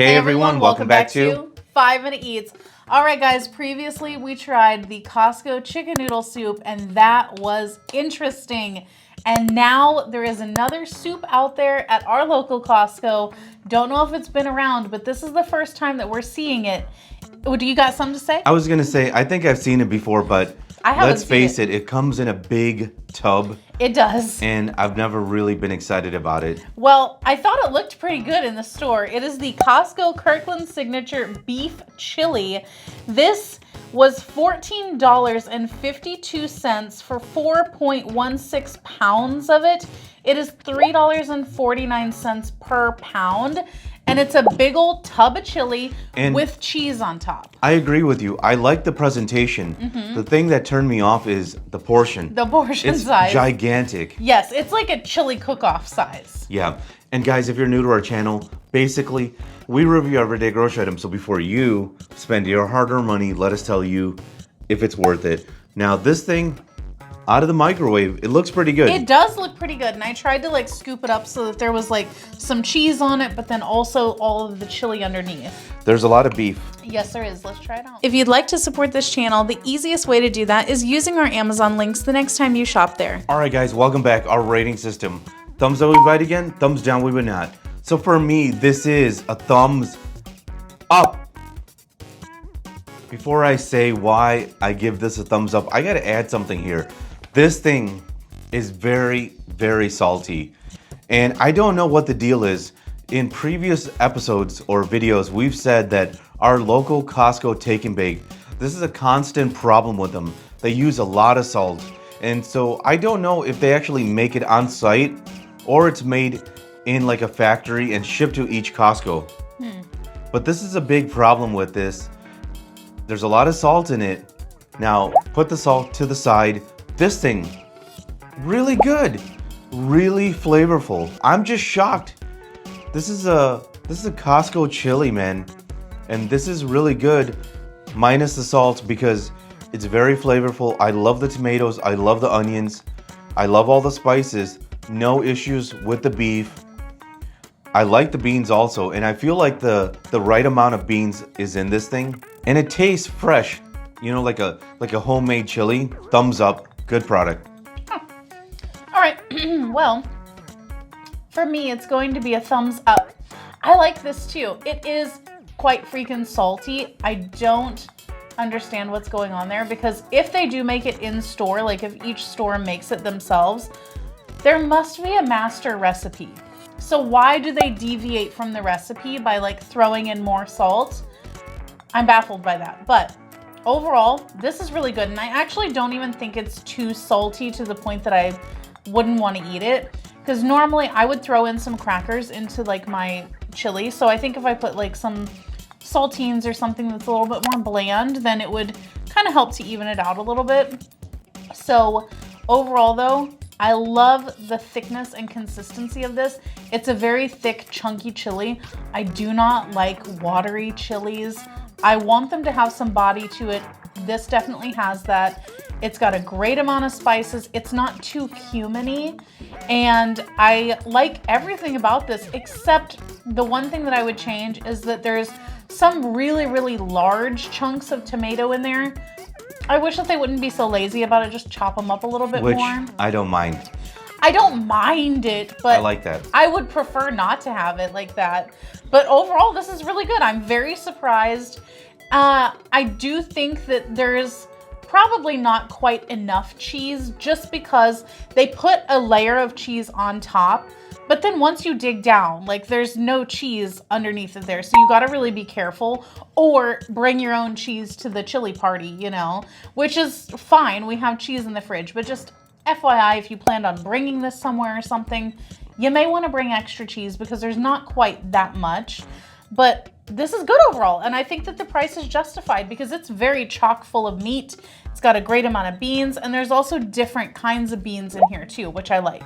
Hey everyone, welcome back to 5 Minute Eats. All right guys, previously we tried the Costco chicken noodle soup and that was interesting. And now there is another soup out there at our local Costco. Don't know if it's been around, but this is the first time that we're seeing it. Do you got something to say? I was gonna say, I think I've seen it before, but let's face it, it comes in a big tub. It does. And I've never really been excited about it. Well, I thought it looked pretty good in the store. It is the Costco Kirkland Signature Beef Chili. This was $14.52 for 4.16 pounds of it. It is $3.49 per pound. And it's a big old tub of chili with cheese on top. I agree with you. I like the presentation. The thing that turned me off is the portion. The portion size. It's gigantic. Yes, it's like a chili cook-off size. Yeah. And guys, if you're new to our channel, basically, we review everyday grocery items. So before you spend your hard-earned money, let us tell you if it's worth it. Now, this thing, out of the microwave, it looks pretty good. It does look pretty good, and I tried to like scoop it up so that there was like some cheese on it, but then also all of the chili underneath. There's a lot of beef. Yes, there is. Let's try it out. If you'd like to support this channel, the easiest way to do that is using our Amazon links the next time you shop there. All right, guys, welcome back. Our rating system. Thumbs up, we bite again. Thumbs down, we would not. So for me, this is a thumbs up. Before I say why I give this a thumbs up, I gotta add something here. This thing is very, very salty. And I don't know what the deal is. In previous episodes or videos, we've said that our local Costco Take and Bake, this is a constant problem with them. They use a lot of salt. And so I don't know if they actually make it on site or it's made in like a factory and shipped to each Costco. But this is a big problem with this. There's a lot of salt in it. Now, put the salt to the side. This thing, really good, really flavorful. I'm just shocked. This is a Costco chili, man. And this is really good, minus the salt, because it's very flavorful. I love the tomatoes, I love the onions, I love all the spices. No issues with the beef. I like the beans also, and I feel like the right amount of beans is in this thing. And it tastes fresh, you know, like a homemade chili. Thumbs up. Good product. All right, well, for me, it's going to be a thumbs up. I like this too. It is quite freaking salty. I don't understand what's going on there because if they do make it in store, like if each store makes it themselves, there must be a master recipe. So why do they deviate from the recipe by like throwing in more salt? I'm baffled by that, but overall, this is really good, and I actually don't even think it's too salty to the point that I wouldn't want to eat it, because normally I would throw in some crackers into like my chili, so I think if I put like some saltines or something that's a little bit more bland, then it would kind of help to even it out a little bit. So overall though, I love the thickness and consistency of this. It's a very thick, chunky chili. I do not like watery chilies. I want them to have some body to it. This definitely has that. It's got a great amount of spices. It's not too cumin-y. And I like everything about this, except the one thing that I would change is that there's some really, really large chunks of tomato in there. I wish that they wouldn't be so lazy about it. Just chop them up a little bit more. Which I don't mind. I don't mind it, but I like that. I would prefer not to have it like that. But overall, this is really good. I'm very surprised. I do think that there's probably not quite enough cheese just because they put a layer of cheese on top. But then once you dig down, like there's no cheese underneath of there. So you got to really be careful or bring your own cheese to the chili party, you know, which is fine. We have cheese in the fridge, but just FYI, if you planned on bringing this somewhere or something, you may want to bring extra cheese because there's not quite that much. But this is good overall, and I think that the price is justified because it's very chock full of meat. It's got a great amount of beans, and there's also different kinds of beans in here too, which I like.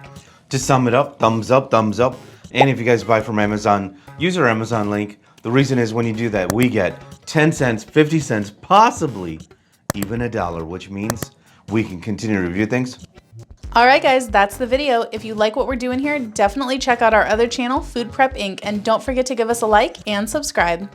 To sum it up, thumbs up, thumbs up. And if you guys buy from Amazon, use our Amazon link. The reason is when you do that, we get 10 cents, 50 cents, possibly even $1, which means we can continue to review things Alright guys, that's the video. If you like what we're doing here, definitely check out our other channel, Food Prep Inc. And don't forget to give us a like and subscribe.